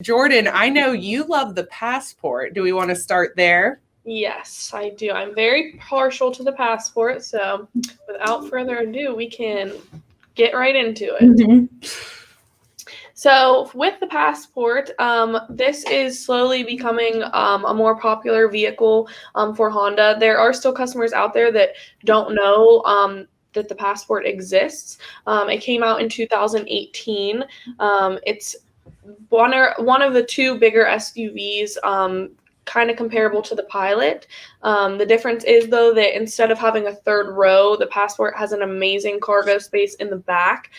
Jordan, I know you love the Passport. Do we want to start there? Yes, I do. I'm very partial to the Passport, so without further ado, we can get right into it. Mm-hmm. So with the Passport, this is slowly becoming a more popular vehicle for Honda. There are still customers out there that don't know that the Passport exists. It came out in 2018. It's one of the two bigger SUVs, kind of comparable to the Pilot. The difference is, though, that instead of having a third row, the Passport has an amazing cargo space in the back.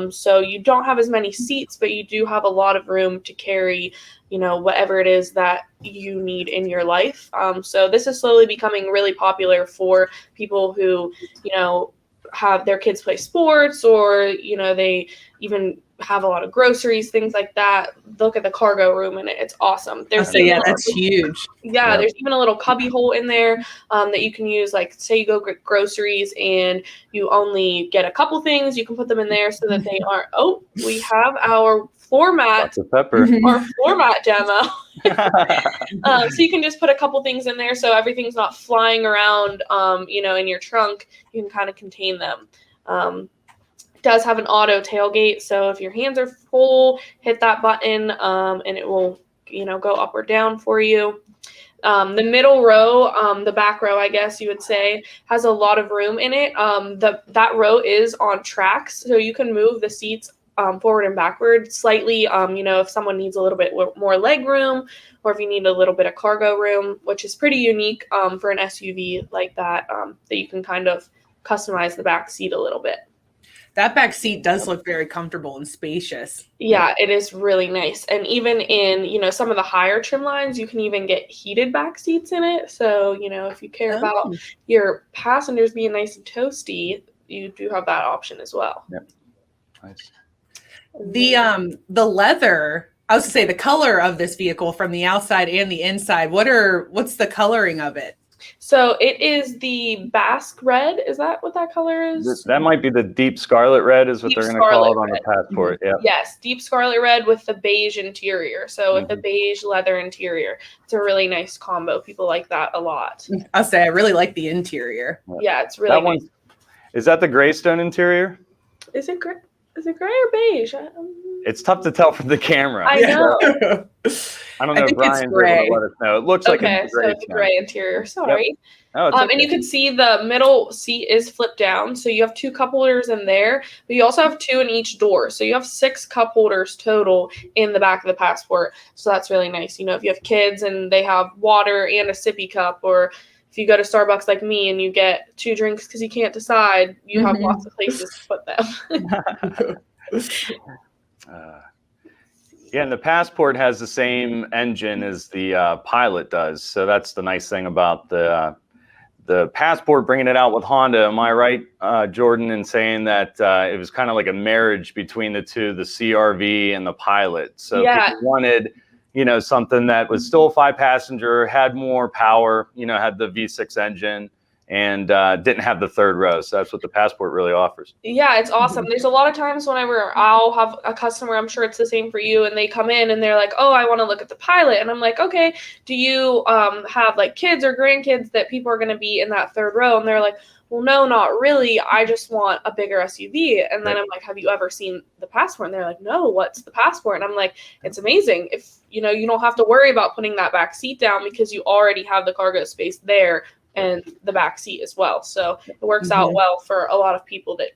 So you don't have as many seats, but you do have a lot of room to carry, whatever it is that you need in your life. So this is slowly becoming really popular for people who, have their kids play sports, or, they even have a lot of groceries, things like that. Look at the cargo room in it. It's awesome. That's huge. Yeah, there's even a little cubby hole in there that you can use. Like, say you go get groceries and you only get a couple things, you can put them in there so that they aren't. Oh, we have our floor mat, our floor mat demo. So you can just put a couple things in there so everything's not flying around, in your trunk. You can kind of contain them. Does have an auto tailgate, so if your hands are full, hit that button and it will go up or down for you. The middle row, the back row, I guess you would say, has a lot of room in it. That row is on tracks, so you can move the seats forward and backward slightly, if someone needs a little bit more leg room, or if you need a little bit of cargo room, which is pretty unique for an SUV like that, that you can kind of customize the back seat a little bit. That back seat does look very comfortable and spacious. Yeah, it is really nice. And even in, some of the higher trim lines, you can even get heated back seats in it. So, if you care about your passengers being nice and toasty, you do have that option as well. Yep. Nice. The leather, I was to say the color of this vehicle from the outside and the inside, what's the coloring of it? So it is the Basque red. Is that what that color is? That might be the deep scarlet red is what they're going to call it on the Passport. Yeah. Yes, deep scarlet red with the beige interior. So with the beige leather interior. It's a really nice combo. People like that a lot. I'll say I really like the interior. Yeah, it's really nice. Is that the Greystone interior? Is it gray or beige? It's tough to tell from the camera. I know. I don't know if Brian's able to let us know. It looks like it's gray. So it's a gray interior. Sorry. Yep. Oh, and you can see the middle seat is flipped down. So you have 2 cup holders in there, but you also have 2 in each door. So you have 6 cup holders total in the back of the Passport. So that's really nice. If you have kids and they have water and a sippy cup, or if you go to Starbucks like me and you get 2 drinks because you can't decide, you have lots of places to put them. Yeah, and the Passport has the same engine as the Pilot does. So that's the nice thing about the Passport, bringing it out with Honda. Am I right, Jordan, in saying that it was kind of like a marriage between the two, the CR-V and the Pilot? So people wanted, something that was still a 5-passenger, had more power, had the V6 engine, and didn't have the third row. So that's what the Passport really offers. Yeah, it's awesome. There's a lot of times whenever I'll have a customer, I'm sure it's the same for you, and they come in and they're like, oh, I want to look at the Pilot. And I'm like, okay, do you have like kids or grandkids that people are going to be in that third row? And they're like, well, no, not really. I just want a bigger SUV. And then I'm like, have you ever seen the Passport? And they're like, no, what's the Passport? And I'm like, it's amazing. If, you don't have to worry about putting that back seat down because you already have the cargo space there and the back seat as well. So it works out well for a lot of people that,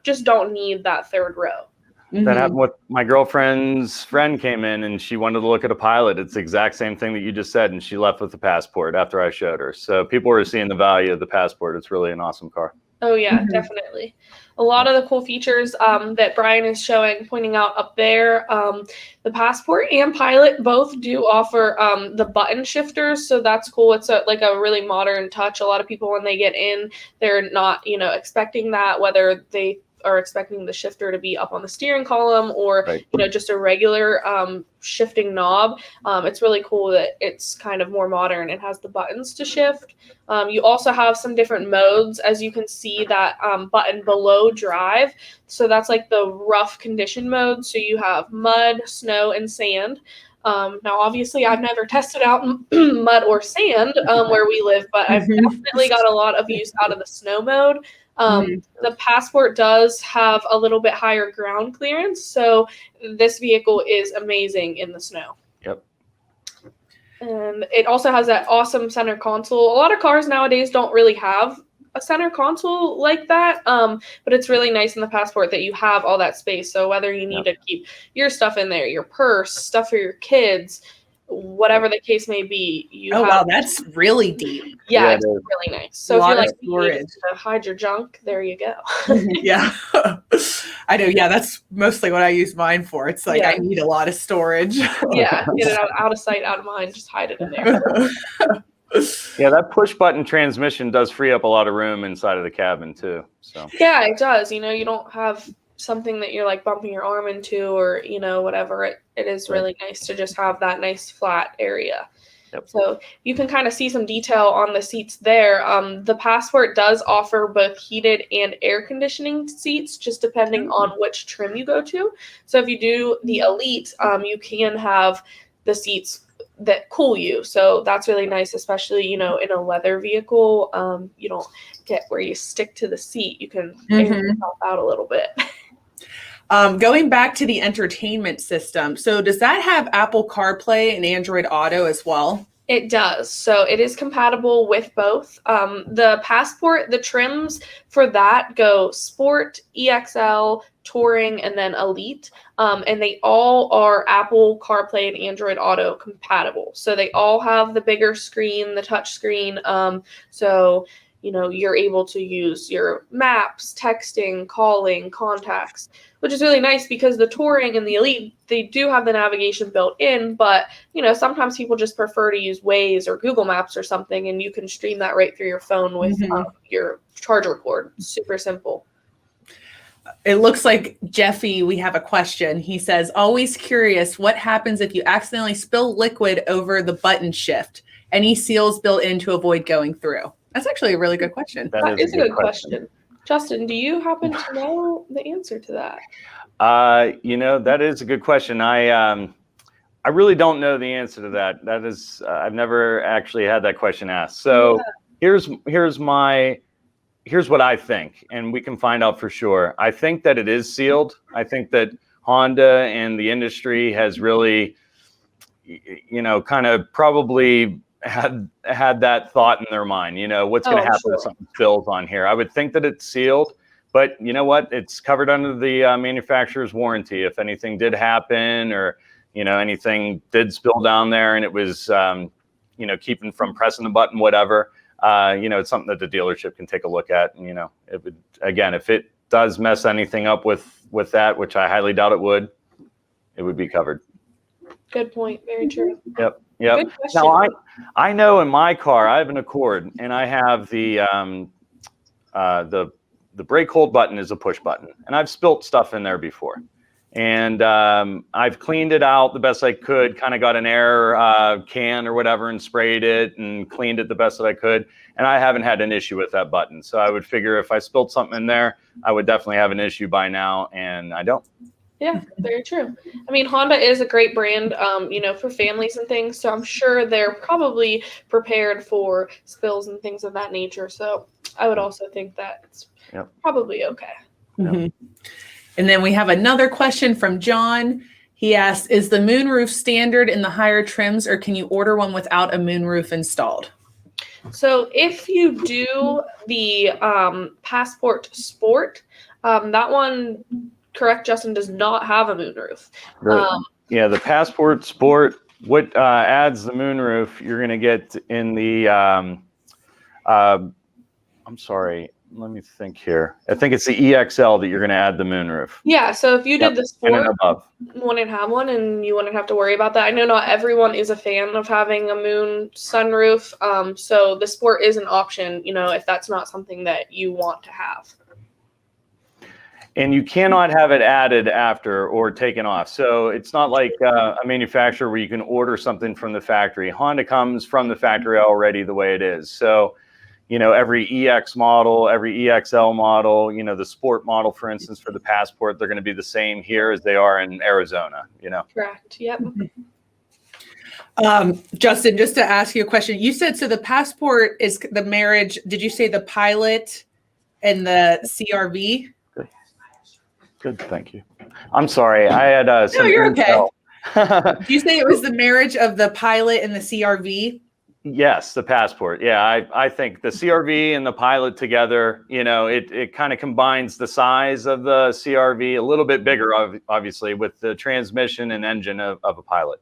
just don't need that third row. That happened with my girlfriend's friend came in and she wanted to look at a Pilot. It's the exact same thing that you just said. And she left with the Passport after I showed her. So people are seeing the value of the Passport. It's really an awesome car. Oh, yeah, definitely. A lot of the cool features that Brian is pointing out up there, the Passport and Pilot both do offer the button shifters. So that's cool. It's a really modern touch. A lot of people, when they get in, they're not, expecting that, whether they are expecting the shifter to be up on the steering column or just a regular shifting knob. It's really cool that it's kind of more modern and has the buttons to shift. You also have some different modes, as you can see that button below drive. So that's like the rough condition mode. So you have mud, snow, and sand. Now, obviously, I've never tested out mud or sand where we live, but I've definitely got a lot of use out of the snow mode. The Passport does have a little bit higher ground clearance, so this vehicle is amazing in the snow. Yep. And it also has that awesome center console. A lot of cars nowadays don't really have a center console like that, but it's really nice in the Passport that you have all that space. So whether you need to keep your stuff in there, your purse, stuff for your kids, whatever the case may be, you have. Wow, that's really deep. Yeah, it's really nice. So if you're like storage to hide your junk, there you go. Yeah. I know. Yeah, that's mostly what I use mine for. It's like I need a lot of storage. Yeah, get it out of sight, out of mind. Just hide it in there. Yeah, that push button transmission does free up a lot of room inside of the cabin too. So yeah, it does. You know, you don't have something that you're like bumping your arm into or, you know, whatever. It is really nice to just have that nice flat area. Yep. So you can kind of see some detail on the seats there. The Passport does offer both heated and air conditioning seats, just depending on which trim you go to. So if you do the Elite, you can have the seats that cool you. So that's really nice, especially, you know, in a leather vehicle. You don't get where you stick to the seat. You can air yourself out a little bit. Going back to the entertainment system. So does that have Apple CarPlay and Android Auto as well? It does. So it is compatible with both. The Passport, the trims for that go Sport, EXL, Touring, and then Elite. And they all are Apple CarPlay and Android Auto compatible. So they all have the bigger screen, the touch screen. So, you know, you're able to use your maps, texting, calling, contacts, which is really nice because the Touring and the Elite, they do have the navigation built in, but, you know, sometimes people just prefer to use Waze or Google Maps or something, and you can stream that right through your phone with your charger cord. Super simple. It looks like Jeffy, we have a question. He says, always curious, what happens if you accidentally spill liquid over the button shift? Any seals built in to avoid going through? That's actually a really good question. That is a good question. Justin, do you happen to know the answer to that? You know, that is a good question. I really don't know the answer to that. That is, I've never actually had that question asked. So here's what I think, and we can find out for sure. I think that it is sealed. I think that Honda and the industry has really, you know, kind of probably had that thought in their mind, you know, what's going to happen if something spills on here. I would think that it's sealed, but you know what? It's covered under the manufacturer's warranty. If anything did happen or, you know, anything did spill down there and it was, you know, keeping from pressing the button, whatever, you know, it's something that the dealership can take a look at. And, you know, it would, again, if it does mess anything up with that, which I highly doubt it would be covered. Good point. Very true. Yep. Now I know in my car I have an Accord and I have the brake hold button is a push button, and I've spilt stuff in there before, and I've cleaned it out the best I could. Kind of got an air can or whatever and sprayed it and cleaned it the best that I could, and I haven't had an issue with that button. So I would figure if I spilled something in there, I would definitely have an issue by now, and I don't. Yeah, very true. I mean, Honda is a great brand, you know, for families and things. So I'm sure they're probably prepared for spills and things of that nature. So I would also think that it's probably okay. And then we have another question from John. He asks, is the moonroof standard in the higher trims, or can you order one without a moonroof installed? So if you do the Passport Sport, that one, correct, Justin, does not have a moonroof. The Passport Sport, what adds the moonroof, you're going to get in the, I'm sorry, let me think here. I think it's the EXL that you're going to add the moonroof. Yeah, so if you did the Sport, and above. Wouldn't have one, and you wouldn't have to worry about that. I know not everyone is a fan of having a moon sunroof, so the Sport is an option, you know, if that's not something that you want to have. And you cannot have it added after or taken off. So it's not like a manufacturer where you can order something from the factory. Honda comes from the factory already the way it is. So, you know, every EX model, every EXL model, you know, the Sport model, for instance, for the Passport, they're going to be the same here as they are in Arizona, you know. Correct. Yep. Justin, just to ask you a question, you said, so the Passport is the marriage, did you say the Pilot and the CRV? Good, thank you. I'm sorry, I had No, you're okay. intel. Did you say it was the marriage of the Pilot and the CRV? Yes, the Passport. Yeah, I think the CRV and the Pilot together, you know, it kind of combines the size of the CRV, a little bit bigger, obviously, with the transmission and engine of a Pilot.